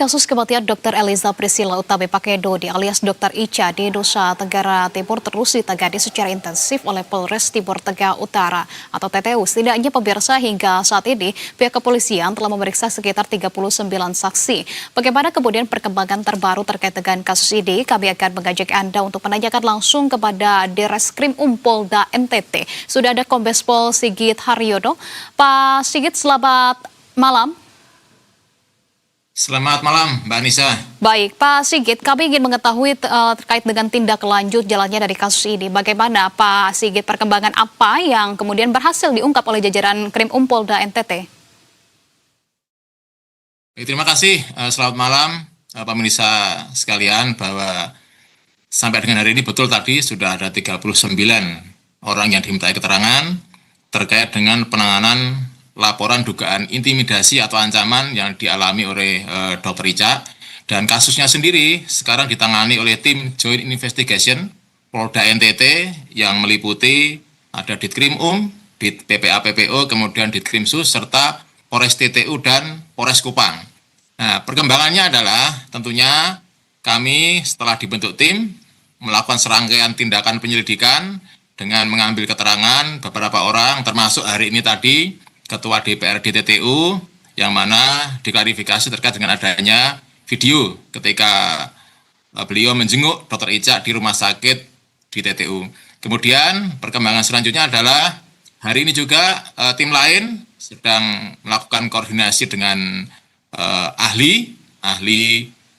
Kasus kematian Dr. Eliza Priscilla Utami Pakedodi alias Dr. Ica di Nusa Tenggara Timur terus ditangani secara intensif oleh Polres Timur Tengah Utara atau TTU. Setidaknya pemirsa hingga saat ini pihak kepolisian telah memeriksa sekitar 39 saksi. Bagaimana kemudian perkembangan terbaru terkait dengan kasus ini? Kami akan mengajak Anda untuk menanyakan langsung kepada Direskrim Polda NTT. Sudah ada Kombes Pol Sigit Haryono. Pak Sigit, selamat malam. Selamat malam, Mbak Anissa. Baik, Pak Sigit, kami ingin mengetahui terkait dengan tindak lanjut jalannya dari kasus ini. Bagaimana, Pak Sigit, perkembangan apa yang kemudian berhasil diungkap oleh jajaran Krim Polda NTT? Terima kasih, selamat malam, pemirsa sekalian, bahwa sampai dengan hari ini betul tadi sudah ada 39 orang yang dimintai keterangan terkait dengan penanganan laporan dugaan intimidasi atau ancaman yang dialami oleh Dr. Ica, dan kasusnya sendiri sekarang ditangani oleh tim Joint Investigation Polda NTT yang meliputi ada Ditkrim Dit PPA PPO, kemudian Ditkrimsus serta Polres TTU dan Polres Kupang. Nah, perkembangannya adalah tentunya kami setelah dibentuk tim melakukan serangkaian tindakan penyelidikan dengan mengambil keterangan beberapa orang, termasuk hari ini tadi Ketua DPRD TTU, yang mana diklarifikasi terkait dengan adanya video ketika beliau menjenguk Dr. Ica di rumah sakit di TTU. Kemudian perkembangan selanjutnya adalah hari ini juga tim lain sedang melakukan koordinasi dengan ahli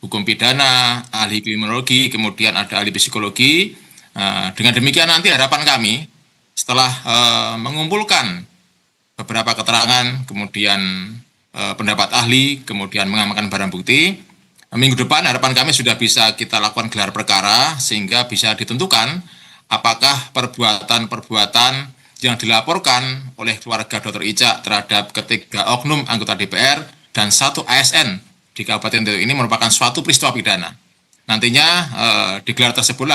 hukum pidana, ahli kriminologi, kemudian ada ahli psikologi. Dengan demikian nanti harapan kami setelah mengumpulkan beberapa keterangan, kemudian pendapat ahli, kemudian mengamankan barang bukti, minggu depan harapan kami sudah bisa kita lakukan gelar perkara sehingga bisa ditentukan apakah perbuatan-perbuatan yang dilaporkan oleh keluarga Dr. Ica terhadap ketiga oknum anggota DPR dan satu ASN di Kabupaten TTU ini merupakan suatu peristiwa pidana. Nantinya di gelar tersebut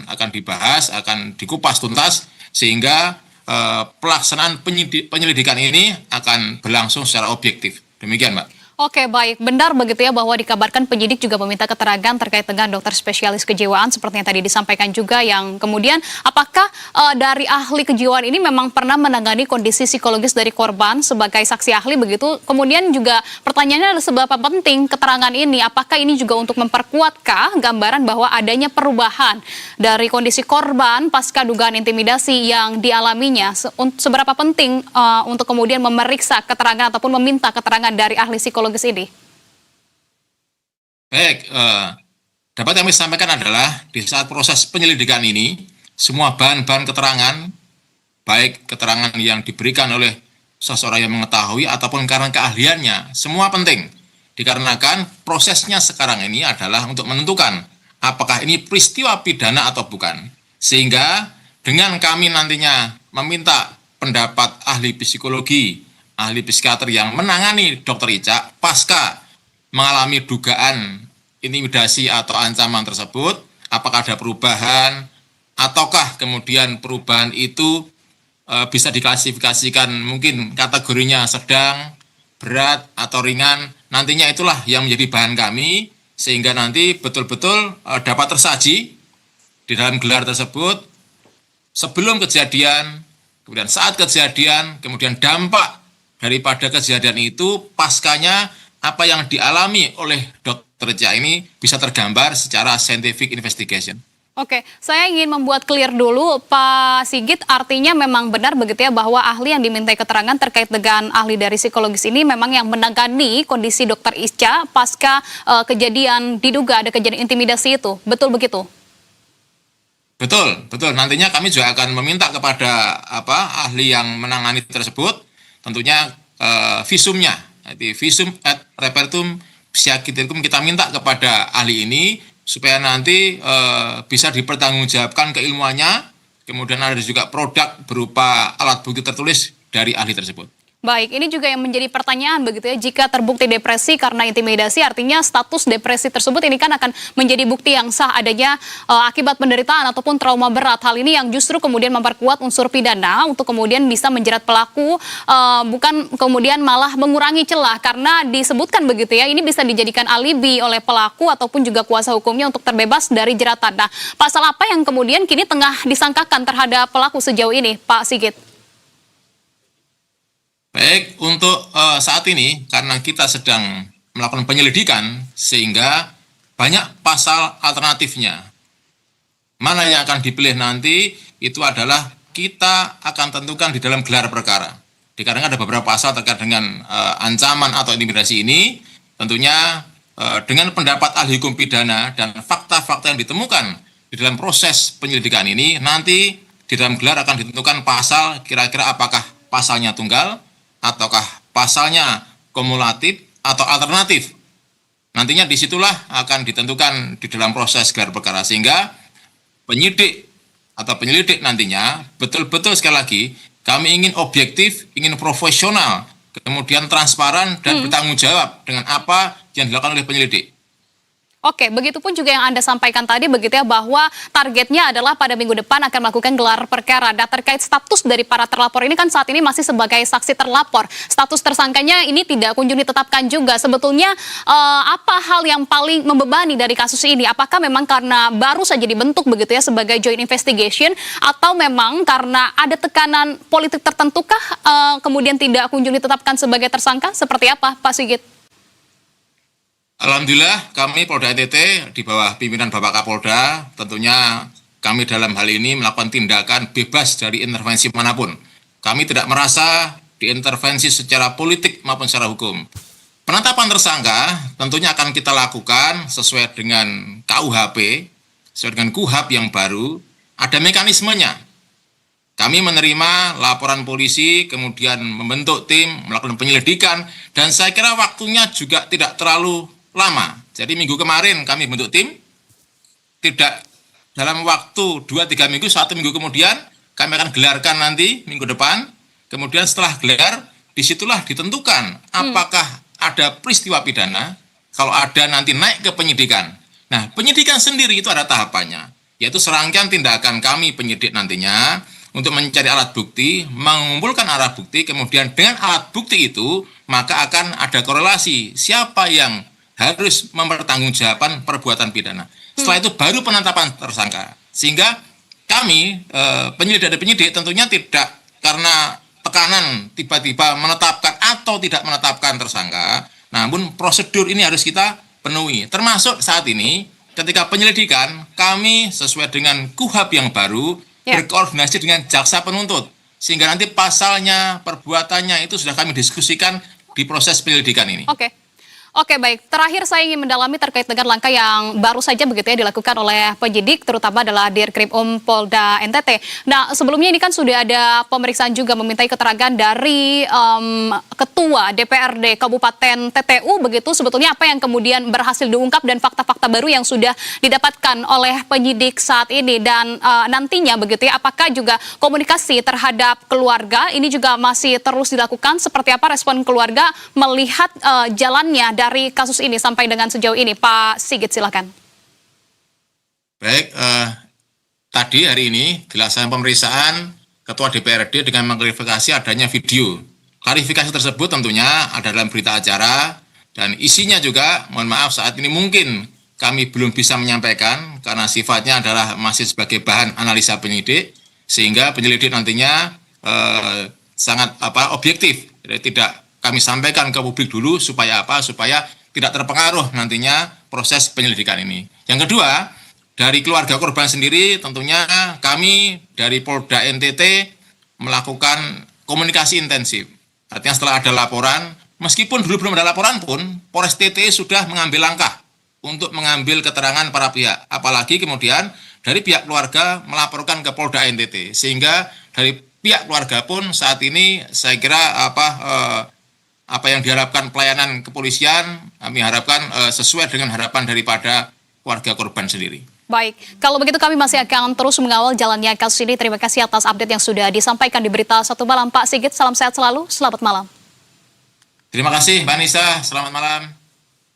akan dibahas, akan dikupas tuntas sehingga pelaksanaan penyelidikan ini akan berlangsung secara objektif. Demikian, Mbak. Oke, baik. Benar begitu ya bahwa dikabarkan penyidik juga meminta keterangan terkait dengan dokter spesialis kejiwaan seperti yang tadi disampaikan juga, yang kemudian apakah dari ahli kejiwaan ini memang pernah menangani kondisi psikologis dari korban sebagai saksi ahli begitu. Kemudian juga pertanyaannya adalah seberapa penting keterangan ini, apakah ini juga untuk memperkuatkah gambaran bahwa adanya perubahan dari kondisi korban pasca dugaan intimidasi yang dialaminya, seberapa penting untuk kemudian memeriksa keterangan ataupun meminta keterangan dari ahli psikologis ini? Baik, dapat kami sampaikan adalah di saat proses penyelidikan ini, semua bahan-bahan keterangan, baik keterangan yang diberikan oleh seseorang yang mengetahui ataupun karena keahliannya, semua penting. Dikarenakan prosesnya sekarang ini adalah untuk menentukan apakah ini peristiwa pidana atau bukan. Sehingga dengan kami nantinya meminta pendapat ahli psikologi, ahli psikiater yang menangani Dr. Ica pasca mengalami dugaan intimidasi atau ancaman tersebut, apakah ada perubahan, ataukah kemudian perubahan itu bisa diklasifikasikan mungkin kategorinya sedang, berat, atau ringan. Nantinya itulah yang menjadi bahan kami, sehingga nanti betul-betul dapat tersaji di dalam gelar tersebut sebelum kejadian, kemudian saat kejadian, kemudian dampak daripada kejadian itu, paskanya apa yang dialami oleh Dr. Ica ini bisa tergambar secara scientific investigation. Oke, saya ingin membuat clear dulu, Pak Sigit, artinya memang benar begitu ya bahwa ahli yang dimintai keterangan terkait dengan ahli dari psikologis ini memang yang menangani kondisi Dr. Ica pasca kejadian diduga ada kejadian intimidasi itu, betul begitu? Betul. Nantinya kami juga akan meminta kepada ahli yang menangani tersebut, tentunya visumnya, jadi visum et repertum psikiatricum kita minta kepada ahli ini supaya nanti bisa dipertanggungjawabkan keilmuannya, kemudian ada juga produk berupa alat bukti tertulis dari ahli tersebut. Baik, ini juga yang menjadi pertanyaan begitu ya, jika terbukti depresi karena intimidasi, artinya status depresi tersebut ini kan akan menjadi bukti yang sah adanya akibat penderitaan ataupun trauma berat. Hal ini yang justru kemudian memperkuat unsur pidana untuk kemudian bisa menjerat pelaku, bukan kemudian malah mengurangi celah, karena disebutkan begitu ya, ini bisa dijadikan alibi oleh pelaku ataupun juga kuasa hukumnya untuk terbebas dari jeratan. Nah, pasal apa yang kemudian kini tengah disangkakan terhadap pelaku sejauh ini, Pak Sigit? Baik, untuk saat ini karena kita sedang melakukan penyelidikan sehingga banyak pasal alternatifnya. Mana yang akan dipilih nanti itu adalah kita akan tentukan di dalam gelar perkara. Dikarenakan ada beberapa pasal terkait dengan ancaman atau intimidasi ini, tentunya dengan pendapat ahli hukum pidana dan fakta-fakta yang ditemukan di dalam proses penyelidikan ini, nanti di dalam gelar akan ditentukan pasal kira-kira apakah pasalnya tunggal, ataukah pasalnya kumulatif atau alternatif. Nantinya disitulah akan ditentukan di dalam proses gelar perkara, sehingga penyidik atau penyelidik nantinya betul-betul sekali lagi kami ingin objektif, ingin profesional, kemudian transparan dan bertanggung jawab dengan apa yang dilakukan oleh penyelidik. Oke, begitupun juga yang Anda sampaikan tadi begitu ya, bahwa targetnya adalah pada minggu depan akan melakukan gelar perkara. Dan terkait status dari para terlapor ini kan saat ini masih sebagai saksi terlapor. Status tersangkanya ini tidak kunjung ditetapkan juga. Sebetulnya apa hal yang paling membebani dari kasus ini? Apakah memang karena baru saja dibentuk begitu ya sebagai joint investigation, atau memang karena ada tekanan politik tertentukah kemudian tidak kunjung ditetapkan sebagai tersangka? Seperti apa, Pak Sigit? Alhamdulillah kami Polda NTT di bawah pimpinan Bapak Kapolda tentunya kami dalam hal ini melakukan tindakan bebas dari intervensi manapun. Kami tidak merasa diintervensi secara politik maupun secara hukum. Penetapan tersangka tentunya akan kita lakukan sesuai dengan KUHP, sesuai dengan KUHP yang baru, ada mekanismenya. Kami menerima laporan polisi, kemudian membentuk tim, melakukan penyelidikan, dan saya kira waktunya juga tidak terlalu lama. Jadi minggu kemarin kami bentuk tim, tidak dalam waktu 2-3 minggu, 1 minggu kemudian kami akan gelarkan nanti minggu depan. Kemudian setelah gelar, disitulah ditentukan apakah ada peristiwa pidana, kalau ada nanti naik ke penyidikan. Nah, penyidikan sendiri itu ada tahapannya, yaitu serangkaian tindakan kami penyidik nantinya untuk mencari alat bukti, mengumpulkan alat bukti, kemudian dengan alat bukti itu maka akan ada korelasi siapa yang harus mempertanggungjawabkan perbuatan pidana. Setelah itu baru penetapan tersangka. Sehingga kami, penyidik dan penyidik tentunya tidak karena tekanan tiba-tiba menetapkan atau tidak menetapkan tersangka, namun prosedur ini harus kita penuhi. Termasuk saat ini, ketika penyelidikan, kami sesuai dengan KUHP yang baru, berkoordinasi dengan jaksa penuntut. Sehingga nanti pasalnya, perbuatannya itu sudah kami diskusikan di proses penyelidikan ini. Oke, baik. Terakhir saya ingin mendalami terkait dengan langkah yang baru saja begitu ya dilakukan oleh penyidik, terutama adalah Dirkrimum Polda NTT. Nah, sebelumnya ini kan sudah ada pemeriksaan juga memintai keterangan dari Ketua DPRD Kabupaten TTU begitu. Sebetulnya apa yang kemudian berhasil diungkap dan fakta-fakta baru yang sudah didapatkan oleh penyidik saat ini, dan nantinya begitu ya, apakah juga komunikasi terhadap keluarga ini juga masih terus dilakukan? Seperti apa respon keluarga melihat jalannya dari kasus ini sampai dengan sejauh ini, Pak Sigit, silakan. Baik, tadi hari ini dilaksanakan pemeriksaan Ketua DPRD dengan mengklarifikasi adanya video. Klarifikasi tersebut tentunya ada dalam berita acara dan isinya juga, mohon maaf saat ini mungkin kami belum bisa menyampaikan karena sifatnya adalah masih sebagai bahan analisa penyidik, sehingga penyelidik nantinya sangat objektif, jadi tidak kami sampaikan ke publik dulu supaya apa? Supaya tidak terpengaruh nantinya proses penyelidikan ini. Yang kedua, dari keluarga korban sendiri tentunya kami dari Polda NTT melakukan komunikasi intensif. Artinya setelah ada laporan, meskipun dulu belum ada laporan pun, Polres TT sudah mengambil langkah untuk mengambil keterangan para pihak. Apalagi kemudian dari pihak keluarga melaporkan ke Polda NTT. Sehingga dari pihak keluarga pun saat ini saya kira apa yang diharapkan pelayanan kepolisian, kami harapkan sesuai dengan harapan daripada keluarga korban sendiri. Baik, kalau begitu kami masih akan terus mengawal jalannya kasus ini. Terima kasih atas update yang sudah disampaikan di Berita Satu Malam. Pak Sigit, salam sehat selalu, selamat malam. Terima kasih Mbak Nisa, selamat malam.